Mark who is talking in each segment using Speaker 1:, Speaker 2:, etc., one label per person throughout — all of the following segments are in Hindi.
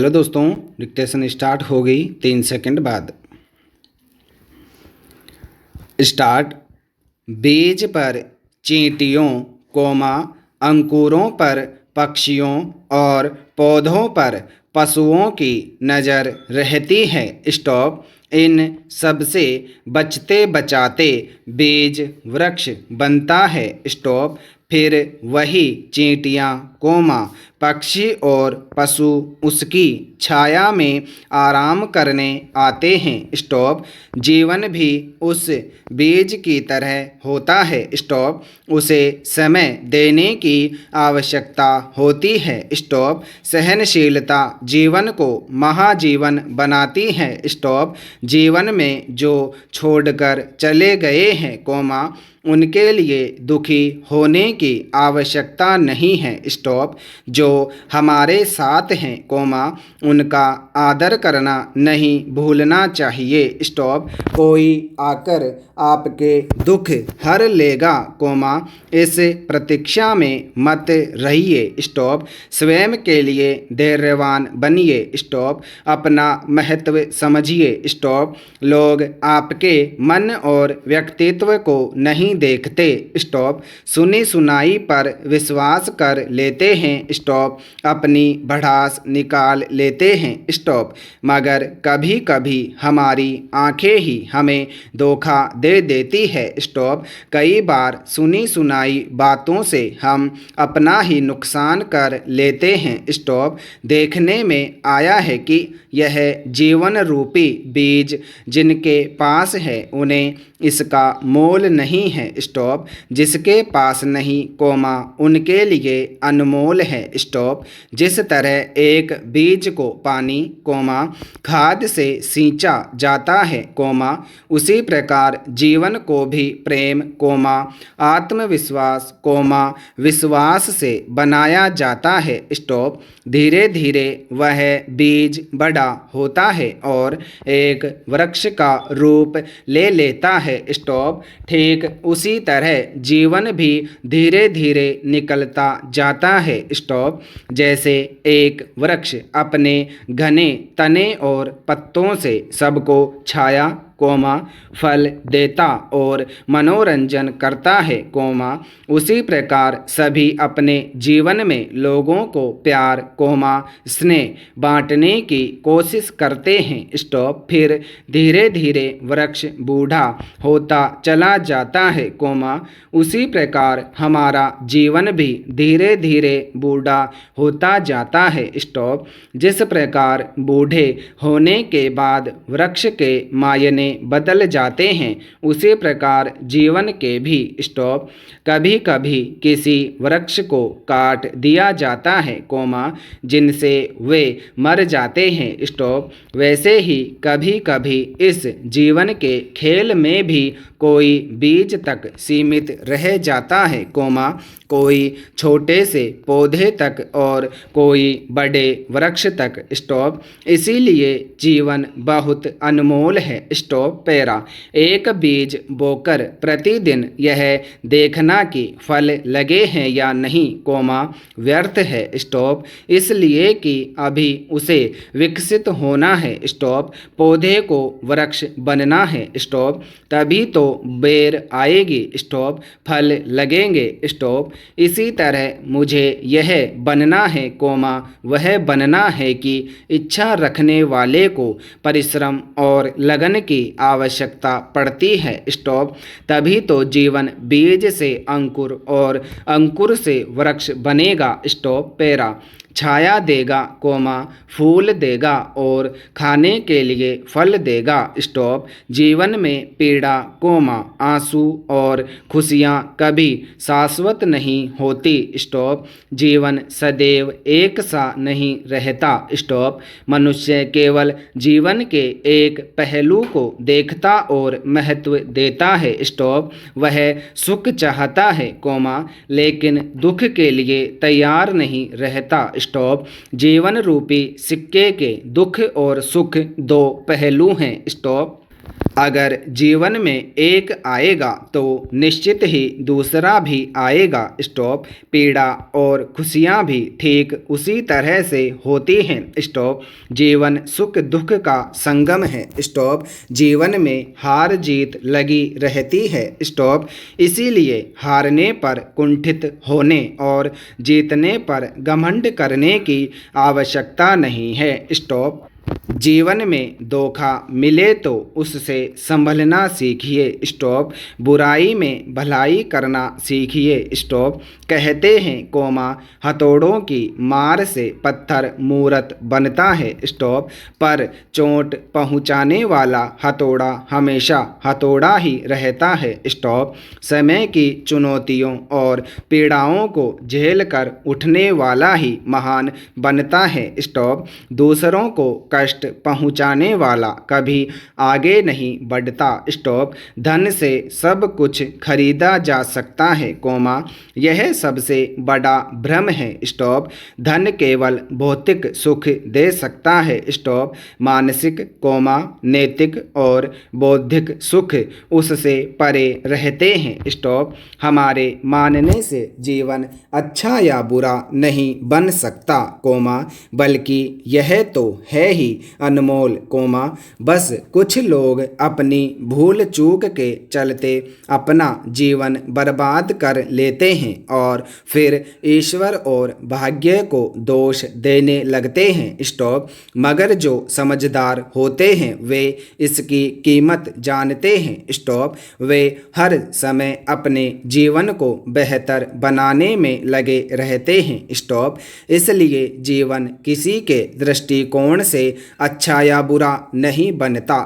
Speaker 1: चलो दोस्तों, डिक्टेशन स्टार्ट हो गई 3 सेकंड बाद। स्टार्ट। बीज पर चींटियों, अंकुरों पर पक्षियों और पौधों पर पशुओं की नज़र रहती है। स्टॉप। इन सबसे बचते बचाते बीज वृक्ष बनता है। स्टॉप। फिर वही चींटियाँ, पक्षी और पशु उसकी छाया में आराम करने आते हैं। स्टॉप। जीवन भी उस बीज की तरह होता है। स्टॉप। उसे समय देने की आवश्यकता होती है। स्टॉप। सहनशीलता जीवन को महाजीवन बनाती है। स्टॉप। जीवन में जो छोड़कर चले गए हैं, उनके लिए दुखी होने की आवश्यकता नहीं है। स्टॉप। जो हमारे साथ हैं, उनका आदर करना नहीं भूलना चाहिए। स्टॉप। कोई आकर आपके दुख हर लेगा, इस प्रतीक्षा में मत रहिए। स्टॉप। स्वयं के लिए धैर्यवान बनिए। स्टॉप। अपना महत्व समझिए। स्टॉप। लोग आपके मन और व्यक्तित्व को नहीं देखते। स्टॉप। सुनी सुनाई पर विश्वास कर लेते हैं। स्टॉप। अपनी भड़ास निकाल लेते हैं। स्टॉप। मगर कभी कभी हमारी आंखें ही हमें धोखा दे देती है। स्टॉप। कई बार सुनी सुनाई बातों से हम अपना ही नुकसान कर लेते हैं। स्टॉप। देखने में आया है कि यह जीवन रूपी बीज जिनके पास है, उन्हें इसका मोल नहीं है। स्टॉप। जिसके पास नहीं, उनके लिए अनमोल है। स्टॉप। जिस तरह एक बीज को पानी, खाद से सींचा जाता है, उसी प्रकार जीवन को भी प्रेम, आत्मविश्वास, विश्वास से बनाया जाता है। स्टॉप। धीरे धीरे वह बीज बड़ा होता है और एक वृक्ष का रूप ले लेता है। स्टॉप। ठीक उसी तरह जीवन भी धीरे धीरे निकलता जाता है। स्टॉप। जैसे एक वृक्ष अपने घने तने और पत्तों से सबको छाया, फल देता और मनोरंजन करता है, उसी प्रकार सभी अपने जीवन में लोगों को प्यार, स्नेह बांटने की कोशिश करते हैं। स्टॉप। फिर धीरे धीरे वृक्ष बूढ़ा होता चला जाता है, उसी प्रकार हमारा जीवन भी धीरे धीरे बूढ़ा होता जाता है। स्टॉप। जिस प्रकार बूढ़े होने के बाद वृक्ष के मायने बदल जाते हैं, उसी प्रकार जीवन के भी। स्टॉप। कभी कभी किसी वृक्ष को काट दिया जाता है, जिनसे वे मर जाते हैं। स्टॉप। वैसे ही कभी कभी इस जीवन के खेल में भी कोई बीज तक सीमित रह जाता है, कोई छोटे से पौधे तक और कोई बड़े वृक्ष तक। स्टॉप। इसीलिए जीवन बहुत अनमोल है। स्टॉप। पैरा। एक बीज बोकर प्रतिदिन यह देखना कि फल लगे हैं या नहीं, व्यर्थ है। स्टॉप। इसलिए कि अभी उसे विकसित होना है। स्टॉप। पौधे को वृक्ष बनना है। स्टॉप। तभी तो बेर आएगी। स्टॉप। फल लगेंगे। स्टॉप। इसी तरह मुझे यह बनना है, वह बनना है कि इच्छा रखने वाले को परिश्रम और लगन की आवश्यकता पड़ती है। स्टॉप। तभी तो जीवन बीज से अंकुर और अंकुर से वृक्ष बनेगा। स्टॉप। पैरा। छाया देगा, फूल देगा और खाने के लिए फल देगा। स्टॉप। जीवन में पीड़ा, आंसू और खुशियाँ कभी शाश्वत नहीं होती। स्टॉप। जीवन सदैव एक सा नहीं रहता। स्टॉप। मनुष्य केवल जीवन के एक पहलू को देखता और महत्व देता है। स्टॉप। वह सुख चाहता है, लेकिन दुख के लिए तैयार नहीं रहता। स्टॉप। जीवन रूपी सिक्के के दुख और सुख दो पहलू हैं। स्टॉप। अगर जीवन में एक आएगा तो निश्चित ही दूसरा भी आएगा। स्टॉप। पीड़ा और खुशियाँ भी ठीक उसी तरह से होती हैं। स्टॉप। जीवन सुख दुख का संगम है। स्टॉप। जीवन में हार जीत लगी रहती है। स्टॉप। इसीलिए हारने पर कुंठित होने और जीतने पर घमंड करने की आवश्यकता नहीं है। स्टॉप। जीवन में धोखा मिले तो उससे संभलना सीखिए। स्टॉप। बुराई में भलाई करना सीखिए। स्टॉप। कहते हैं हथौड़ों की मार से पत्थर मूरत बनता है। स्टॉप। पर चोट पहुंचाने वाला हथौड़ा हमेशा हथौड़ा ही रहता है। स्टॉप। समय की चुनौतियों और पीड़ाओं को झेल कर उठने वाला ही महान बनता है। स्टॉप। दूसरों को कष्ट पहुंचाने वाला कभी आगे नहीं बढ़ता। स्टॉप। धन से सब कुछ खरीदा जा सकता है, यह सबसे बड़ा भ्रम है। स्टॉप। धन केवल भौतिक सुख दे सकता है। स्टॉप। मानसिक, नैतिक और बौद्धिक सुख उससे परे रहते हैं। स्टॉप। हमारे मानने से जीवन अच्छा या बुरा नहीं बन सकता, बल्कि यह तो है ही अनमोल, बस कुछ लोग अपनी भूल चूक के चलते अपना जीवन बर्बाद कर लेते हैं और फिर ईश्वर और भाग्य को दोष देने लगते हैं। स्टॉप। मगर जो समझदार होते हैं वे इसकी कीमत जानते हैं। स्टॉप। वे हर समय अपने जीवन को बेहतर बनाने में लगे रहते हैं। स्टॉप। इसलिए जीवन किसी के दृष्टिकोण से अच्छा या बुरा नहीं बनता,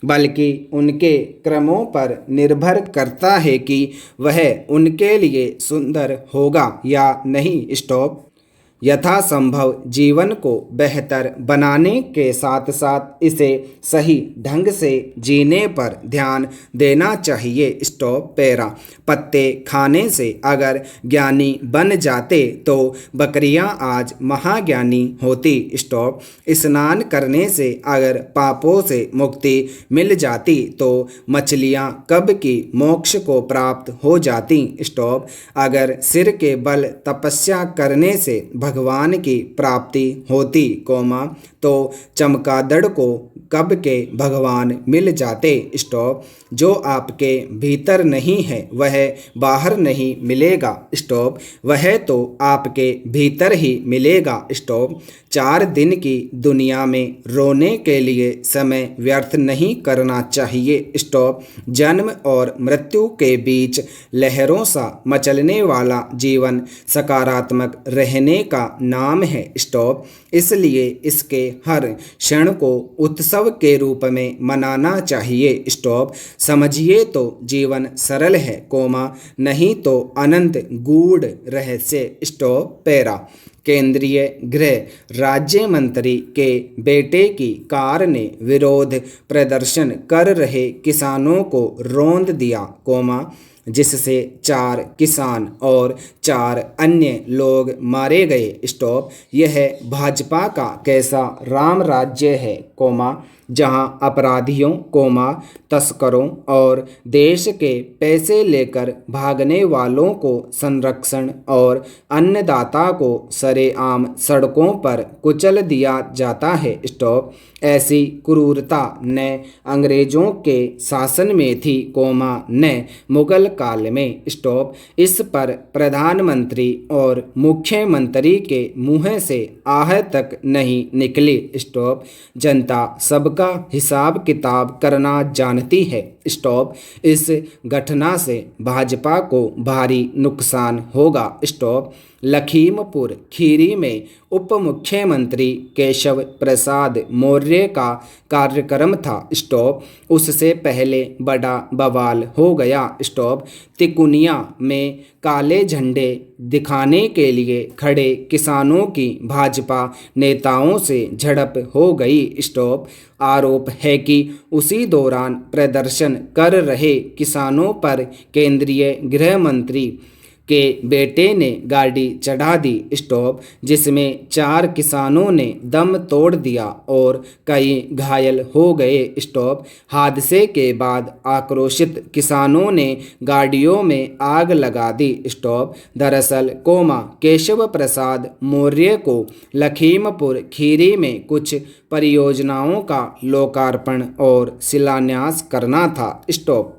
Speaker 1: बल्कि उनके क्रमों पर निर्भर करता है कि वह उनके लिए सुंदर होगा या नहीं। स्टॉप। यथासंभव जीवन को बेहतर बनाने के साथ साथ इसे सही ढंग से जीने पर ध्यान देना चाहिए। स्टॉप। पैरा। पत्ते खाने से अगर ज्ञानी बन जाते तो बकरियां आज महाज्ञानी होती। स्टॉप। स्नान करने से अगर पापों से मुक्ति मिल जाती तो मछलियां कब की मोक्ष को प्राप्त हो जाती। स्टॉप। अगर सिर के बल तपस्या करने से भगवान की प्राप्ति होती, तो चमगादड़ को कब के भगवान मिल जाते। स्टॉप। जो आपके भीतर नहीं है वह बाहर नहीं मिलेगा। स्टॉप। वह तो आपके भीतर ही मिलेगा। स्टॉप। 4 दिन की दुनिया में रोने के लिए समय व्यर्थ नहीं करना चाहिए। स्टॉप। जन्म और मृत्यु के बीच लहरों सा मचलने वाला जीवन सकारात्मक रहने का नाम है। स्टॉप। इसलिए इसके हर क्षण को उत्सव के रूप में मनाना चाहिए। स्टॉप। समझिए तो जीवन सरल है, नहीं तो अनंत गूढ़ रहस्य। स्टॉप। पैरा। केंद्रीय गृह राज्य मंत्री के बेटे की कार ने विरोध प्रदर्शन कर रहे किसानों को रौंद दिया, जिससे 4 किसान और 4 अन्य लोग मारे गए। स्टॉप। यह भाजपा का कैसा राम राज्य है, जहां अपराधियों, तस्करों और देश के पैसे लेकर भागने वालों को संरक्षण और अन्नदाता को सरेआम सड़कों पर कुचल दिया जाता है। स्टॉप। ऐसी क्रूरता न अंग्रेजों के शासन में थी, न मुगल काल में। स्टॉप। इस पर प्रधानमंत्री और मुख्यमंत्री के मुंह से आह तक नहीं निकली। स्टॉप। जनता सबका हिसाब किताब करना जानती है। स्टॉप। इस घटना से भाजपा को भारी नुकसान होगा। स्टॉप। लखीमपुर खीरी में उप मुख्यमंत्री केशव प्रसाद मौर्य का कार्यक्रम था। स्टॉप। उससे पहले बड़ा बवाल हो गया। स्टॉप। तिकुनिया में काले झंडे दिखाने के लिए खड़े किसानों की भाजपा नेताओं से झड़प हो गई। स्टॉप। आरोप है कि उसी दौरान प्रदर्शन कर रहे किसानों पर केंद्रीय गृह मंत्री के बेटे ने गाड़ी चढ़ा दी। स्टॉप। जिसमें 4 किसानों ने दम तोड़ दिया और कई घायल हो गए। स्टॉप। हादसे के बाद आक्रोशित किसानों ने गाड़ियों में आग लगा दी। स्टॉप। दरअसल कोमा केशव प्रसाद मौर्य को लखीमपुर खीरी में कुछ परियोजनाओं का लोकार्पण और शिलान्यास करना था। स्टॉप।